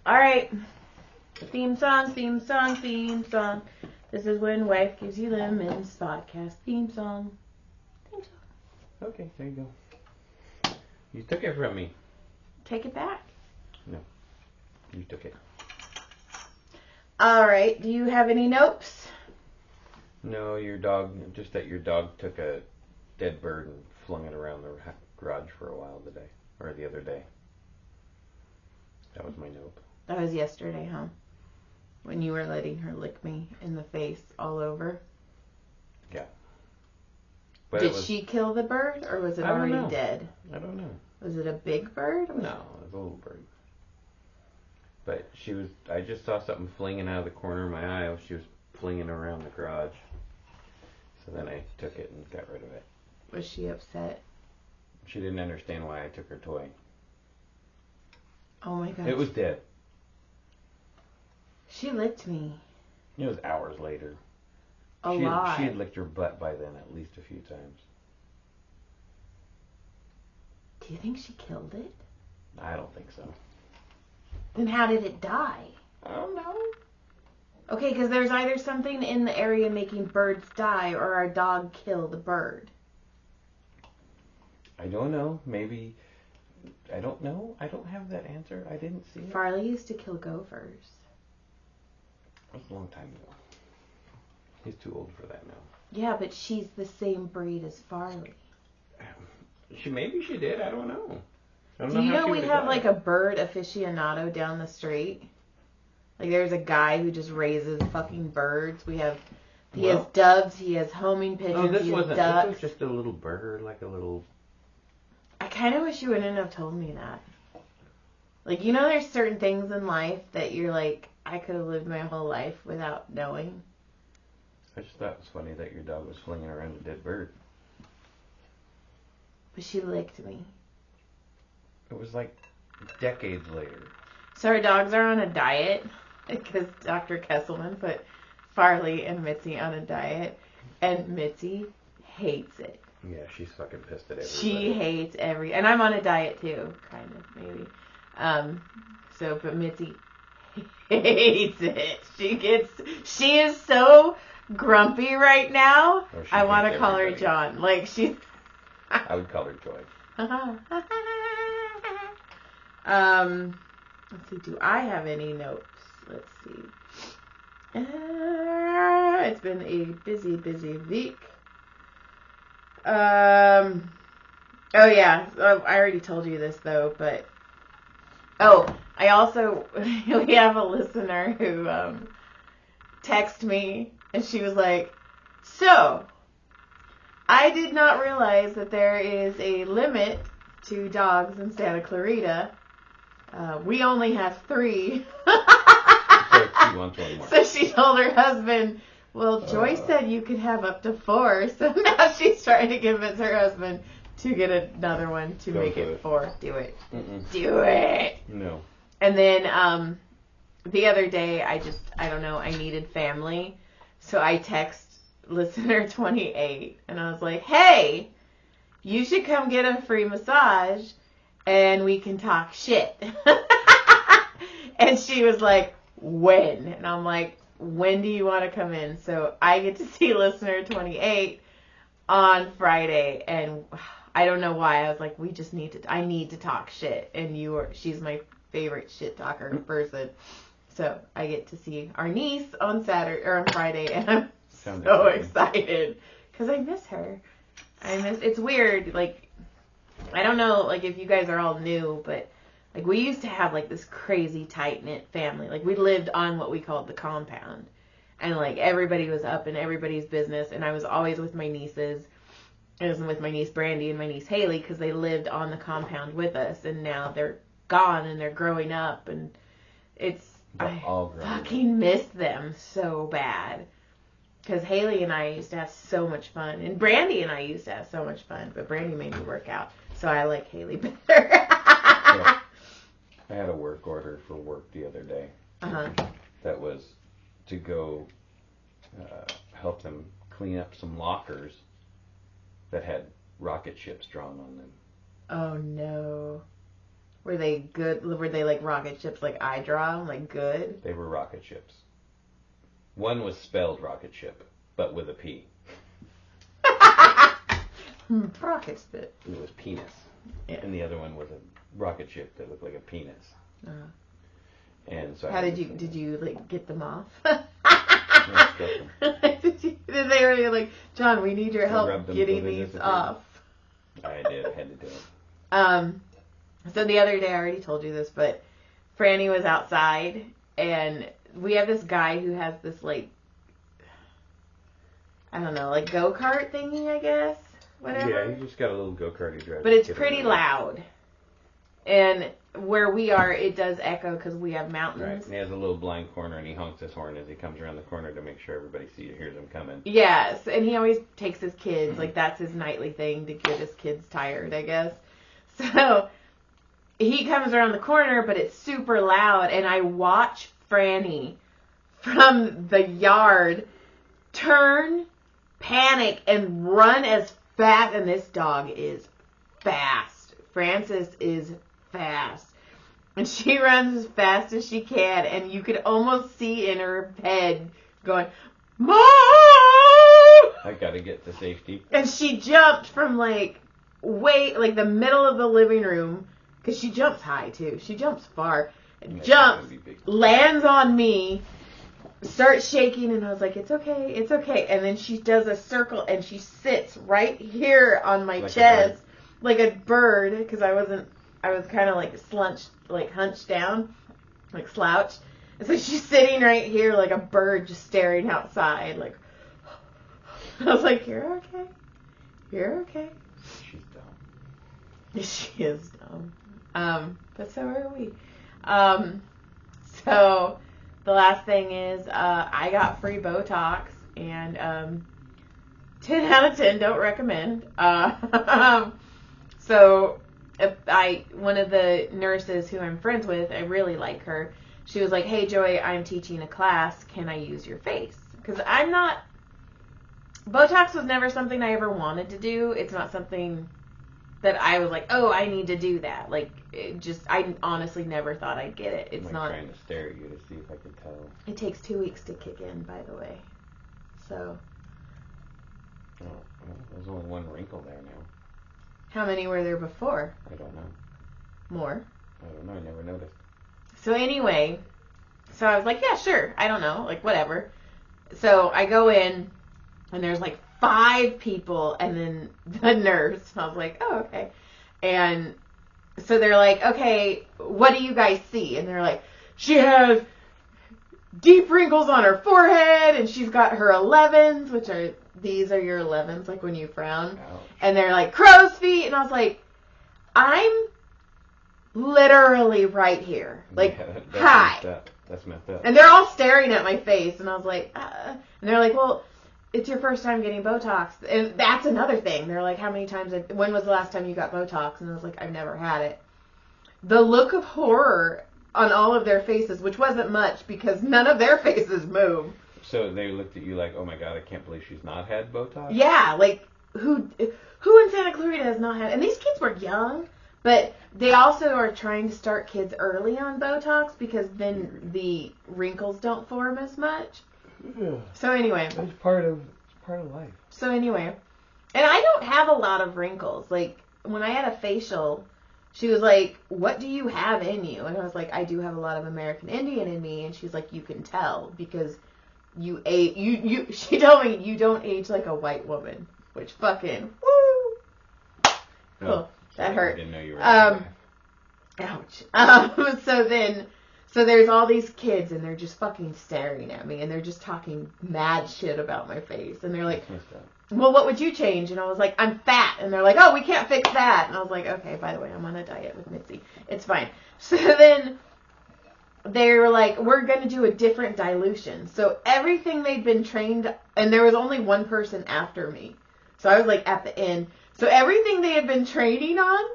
Alright. Theme song, theme song, theme song. This is when wife gives you lemons podcast. Theme song. Theme song. Okay, there you go. You took it from me. Take it back. No. You took it. Alright, do you have any notes? No, your dog took a dead bird and flung it around the garage for a while today. Or the other day. That was my note. That was yesterday, huh? When you were letting her lick me in the face all over. Yeah. But Did she kill the bird, or was it already dead? I don't know. Was it a big bird? No, it was a little bird. But I just saw something flinging out of the corner of my eye. She was flinging around the garage. So then I took it and got rid of it. Was she upset? She didn't understand why I took her toy. Oh my gosh. It was dead. She licked me. It was hours later. A lot. She had licked her butt by then at least a few times. Do you think she killed it? I don't think so. Then how did it die? I don't know. Okay, because there's either something in the area making birds die or our dog killed the bird. I don't know. Maybe. I don't know. I don't have that answer. I didn't see it. Farley used to kill gophers. That was a long time ago. He's too old for that now. Yeah, but she's the same breed as Farley. Maybe she did. I don't know. Do you know we have like a bird aficionado down the street? Like there's a guy who just raises fucking birds. He has doves, he has homing pigeons, this he has This ducks. was just a little bird, like a little... I kind of wish you wouldn't have told me that. Like, you know there's certain things in life that you're like, I could have lived my whole life without knowing. I just thought it was funny that your dog was flinging around a dead bird. But she licked me. It was like decades later. So our dogs are on a diet because Dr. Kesselman put Farley and Mitzi on a diet, and Mitzi hates it. Yeah, she's fucking pissed at everybody. She hates and I'm on a diet too, kind of, maybe. But Mitzi hates it. She is so grumpy right now. I want to call her John. Like, she's... I would call her Joy. Let's see, do I have any notes? Let's see. It's been a busy week. Oh yeah, I already told you this though, but I also we have a listener who texted me and she was like, so I did not realize that there is a limit to dogs in Santa Clarita. We only have 3. So she wants one more. So she told her husband, well, Joy said you could have up to 4. So now she's trying to convince her husband to get another one to make it 4. Do it. Mm-mm. Do it. No. And then the other day, I don't know, I needed family. So I text listener 28 and I was like, hey, you should come get a free massage and we can talk shit. And she was like, when? And I'm like, when do you want to come in? So I get to see listener 28 on Friday, and I don't know why. I was like, I need to talk shit, and she's my favorite shit talker person. So I get to see our niece on Friday, and I'm so excited because I miss her. It's weird, like, I don't know, like, if you guys are all new, but like, we used to have like this crazy tight-knit family. Like, we lived on what we called the compound. And like, everybody was up in everybody's business. And I was always with my nieces. I was with my niece Brandy and my niece Haley because they lived on the compound with us. And now they're gone and they're growing up. And I fucking miss them so bad. Because Haley and I used to have so much fun. And Brandy and I used to have so much fun. But Brandy made me work out. So I like Haley better. Yeah. I had a work order for work the other day. Uh-huh. That was to go help them clean up some lockers that had rocket ships drawn on them. Oh, no. Were they good? Were they like rocket ships like I draw them? Like good? They were rocket ships. One was spelled rocket ship, but with a P. Rocket ship. It was penis. Yeah. And the other one was a rocket ship that looked like a penis. Uh-huh. And so how did you like get them off? Did they already like, John, we need your help getting these off? I did. I had to do it. So the other day, I already told you this, but Franny was outside, and we have this guy who has this, like, I don't know, like go-kart thingy, I guess? Whatever. Yeah, he just got a little go-kart he drives. But it's pretty loud. And where we are, it does echo because we have mountains. Right, and he has a little blind corner, and he honks his horn as he comes around the corner to make sure everybody hears him coming. Yes, and he always takes his kids. Like, that's his nightly thing, to get his kids tired, I guess. So he comes around the corner, but it's super loud, and I watch Franny from the yard turn, panic, and run as fast. And this dog is fast. Frances is fast. And she runs as fast as she can, and you could almost see in her head going, Mom! I gotta get to safety. And she jumped from the middle of the living room, because she jumps high too. She jumps far. Jumps, lands on me, starts shaking, and I was like, it's okay, it's okay. And then she does a circle, and she sits right here on my chest, like a bird, because I was kind of like hunched down, like slouched. And so she's sitting right here like a bird, just staring outside, like. I was like, you're okay. You're okay. She's dumb. She is dumb. But so are we. So the last thing is, I got free Botox, and 10 out of 10, don't recommend. So one of the nurses who I'm friends with, I really like her. She was like, hey, Joy, I'm teaching a class. Can I use your face? Because Botox was never something I ever wanted to do. It's not something that I was like, oh, I need to do that. Like, I honestly never thought I'd get it. It's not. I'm trying to stare at you to see if I can tell. It takes 2 weeks to kick in, by the way. So. Oh, well, there's only one wrinkle there now. How many were there before? I don't know. More? I don't know. I never noticed. So anyway, I was like, yeah, sure. I don't know. Like, whatever. So I go in, and there's like 5 people, and then the nurse. I was like, oh, okay. And so they're like, okay, what do you guys see? And they're like, she has deep wrinkles on her forehead, and she's got her 11s, these are your 11s, like when you frown. Ouch. And they're like, crow's feet. And I was like, I'm literally right here. Like, yeah, hi. That's messed up. And they're all staring at my face, and I was like, And they're like, well, it's your first time getting Botox. And that's another thing. They're like, when was the last time you got Botox? And I was like, I've never had it. The look of horror on all of their faces, which wasn't much because none of their faces moved. So they looked at you like, oh my God, I can't believe she's not had Botox? Yeah, like, who in Santa Clarita has not had, and these kids were young, but they also are trying to start kids early on Botox because then the wrinkles don't form as much. Yeah. So anyway. It's part of life. So anyway, and I don't have a lot of wrinkles. Like, when I had a facial, she was like, what do you have in you? And I was like, I do have a lot of American Indian in me. And she's like, you can tell because she told me you don't age like a white woman, which fucking, woo! Cool. Oh, that hurt. I didn't know you were Ouch. So there's all these kids, and they're just fucking staring at me, and they're just talking mad shit about my face. And they're like, well, what would you change? And I was like, I'm fat. And they're like, oh, we can't fix that. And I was like, okay, by the way, I'm on a diet with Mitzi. It's fine. So then they were like, we're going to do a different dilution. So everything they'd been trained, and there was only one person after me. So I was like at the end. So everything they had been training on,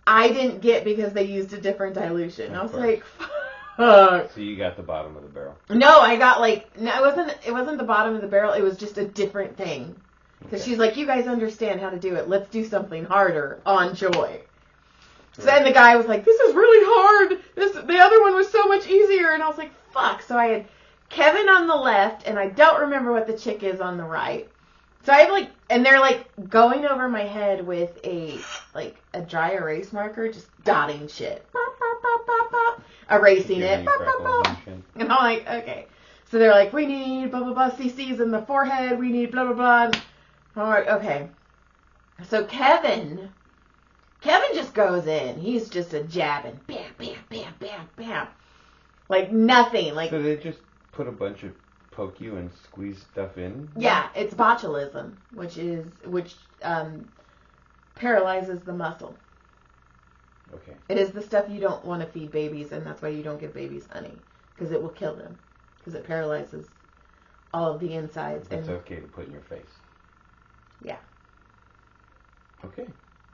I didn't get because they used a different dilution. I was like, fuck. So you got the bottom of the barrel. No, I got it wasn't the bottom of the barrel. It was just a different thing. Because she's like, you guys understand how to do it. Let's do something harder on Joy. So and the guy was like, "This is really hard. The other one was so much easier." And I was like, "Fuck!" So I had Kevin on the left, and I don't remember what the chick is on the right. So I have and they're going over my head with a dry erase marker, just dotting shit, erasing it, and I'm like, okay. So they're like, we need blah blah blah CCs in the forehead, we need blah blah blah. I'm like, okay. So Kevin just goes in. He's just a jabbing, bam, bam, bam, bam, bam, like nothing. So they just put a bunch of poke you and squeeze stuff in? Yeah, it's botulism, which paralyzes the muscle. Okay. It is the stuff you don't want to feed babies, and that's why you don't give babies honey, because it will kill them, because it paralyzes all of the insides. It's okay to put in your face. Yeah. Okay.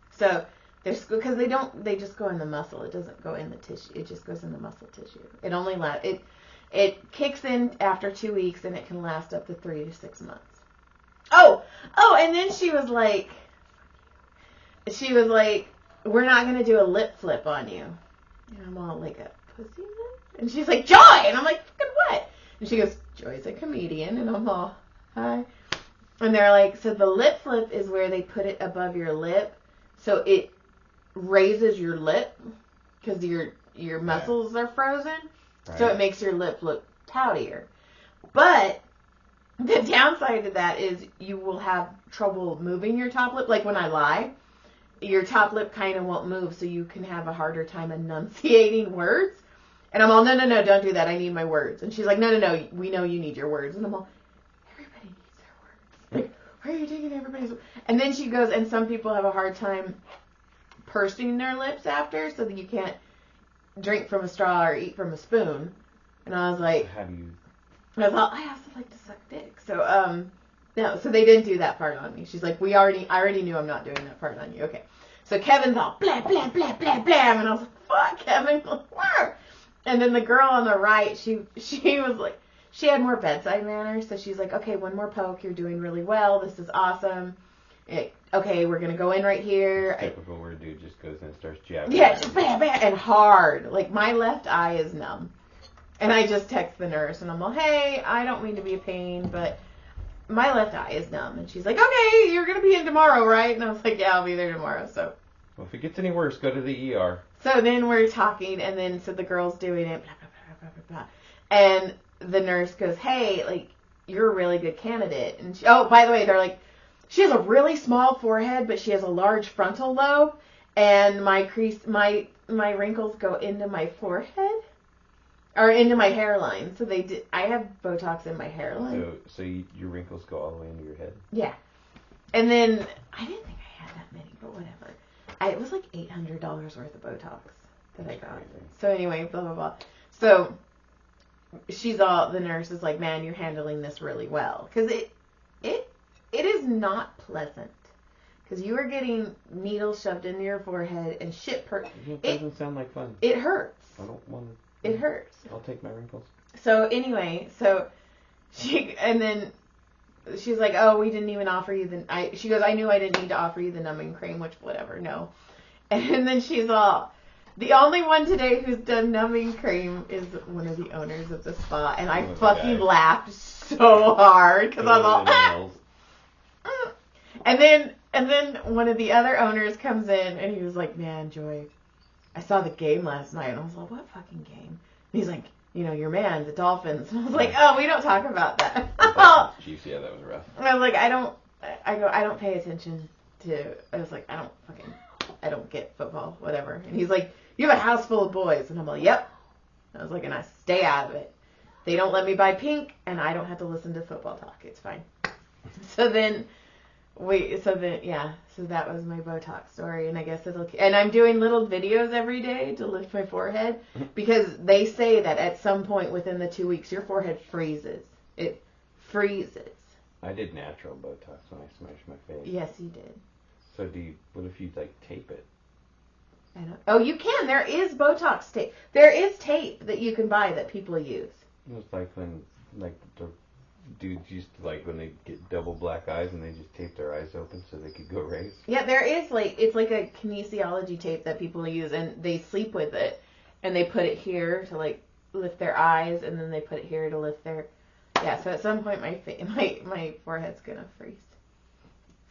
So because they just go in the muscle. It doesn't go in the tissue. It just goes in the muscle tissue. It only It kicks in after 2 weeks, and it can last up to 3 to 6 months. Oh, and then she was like, we're not going to do a lip flip on you. And I'm all like, a pussy lip? And she's like, Joy! And I'm like, fucking what? And she goes, Joy's a comedian. And I'm all, hi. And they're like, so the lip flip is where they put it above your lip, so it raises your lip, because your muscles are frozen. Right. So it makes your lip look poutier. But the downside to that is you will have trouble moving your top lip. Like when I lie, your top lip kind of won't move, so you can have a harder time enunciating words. And I'm all, no, don't do that. I need my words. And she's like, no, we know you need your words. And I'm all, everybody needs their words. Like, why are you taking everybody's words? And then she goes, and some people have a hard time pursing their lips after, so that you can't drink from a straw or eat from a spoon. And I was like, how do you? I also like to suck dick. So no, so they didn't do that part on me. She's like, I already knew I'm not doing that part on you. Okay. So Kevin's all blah blah blah blah blah, and I was like, fuck Kevin. And then the girl on the right, she was like, she had more bedside manners, so she's like, okay, one more poke, you're doing really well, this is awesome. Okay, we're gonna go in right here. It's typical where a dude just goes in and starts jabbing. Yeah, just bam, bam, and hard. Like my left eye is numb, and I just text the nurse, and I'm like, hey, I don't mean to be a pain, but my left eye is numb. And she's like, okay, you're gonna be in tomorrow, right? And I was like, yeah, I'll be there tomorrow. So. Well, if it gets any worse, go to the ER. So then we're talking, and then so the girl's doing it, blah blah blah blah blah blah, and the nurse goes, hey, like you're a really good candidate. And by the way, they're like, she has a really small forehead, but she has a large frontal lobe, and my wrinkles go into my forehead, or into my hairline. So I have Botox in my hairline. So your wrinkles go all the way into your head? Yeah. And then, I didn't think I had that many, but whatever. It was like $800 worth of Botox that I got. So anyway, blah, blah, blah. So, the nurse is like, man, you're handling this really well. Because it is not pleasant. Because you are getting needles shoved into your forehead and shit. It doesn't sound like fun. It hurts. I don't want to. It hurts. I'll take my wrinkles. So anyway, and then she's like, oh, we didn't even offer you she goes, I knew I didn't need to offer you the numbing cream, which whatever, no. And then she's all, the only one today who's done numbing cream is one of the owners of the spa, and I fucking laughed so hard because I was all, and then one of the other owners comes in and he was like, man, Joy, I saw the game last night. And I was like, what fucking game? And he's like, your man, the Dolphins. And I was like, oh, we don't talk about that. Chiefs, yeah, that was rough. And I was like, I don't pay attention to, I was like, I don't get football, whatever. And he's like, you have a house full of boys. And I'm like, yep. I was like, and I stay out of it. They don't let me buy pink, and I don't have to listen to football talk. It's fine. So that was my Botox story, and I guess and I'm doing little videos every day to lift my forehead, because they say that at some point within the 2 weeks, your forehead freezes. It freezes. I did natural Botox when I smashed my face. Yes, you did. So what if you tape it? I don't. Oh, you can. There is Botox tape. There is tape that you can buy that people use. It was like when the dudes used to, like, when they get double black eyes and they just tape their eyes open so they could go raise. Yeah, there is it's like a kinesiology tape that people use, and they sleep with it, and they put it here to like lift their eyes, and then they put it here to lift their. Yeah, so at some point my forehead's gonna freeze.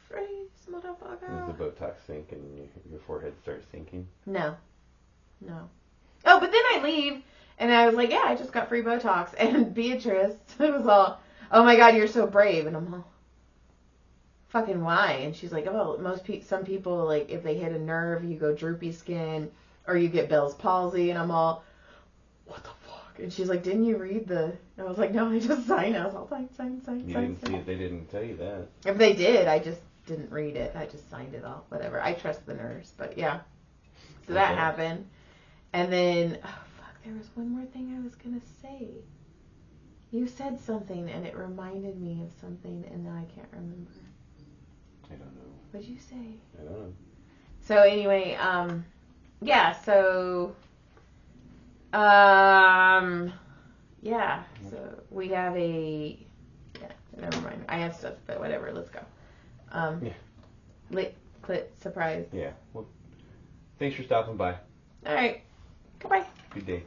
Freeze, motherfucker. Does the Botox sink and your forehead starts sinking? No. Oh, but then I leave, and I was like, yeah, I just got free Botox, and Beatrice was all, oh my god, you're so brave, and I'm all, fucking why? And she's like, oh, some people, like, if they hit a nerve, you go droopy skin, or you get Bell's palsy, and I'm all, what the fuck? And she's like, didn't you read I was like, no, I just signed. I was all, sign. You didn't see it. They didn't tell you that. If they did, I just didn't read it. I just signed it all. Whatever. I trust the nurse, but yeah. So that happened. And then, oh fuck, there was one more thing I was going to say. You said something, and it reminded me of something, and now I can't remember. I don't know. What'd you say? I don't know. So anyway, yeah, so, so we have never mind. I have stuff, but whatever, let's go. Clit surprise. Yeah, well, thanks for stopping by. All right, goodbye. Good day.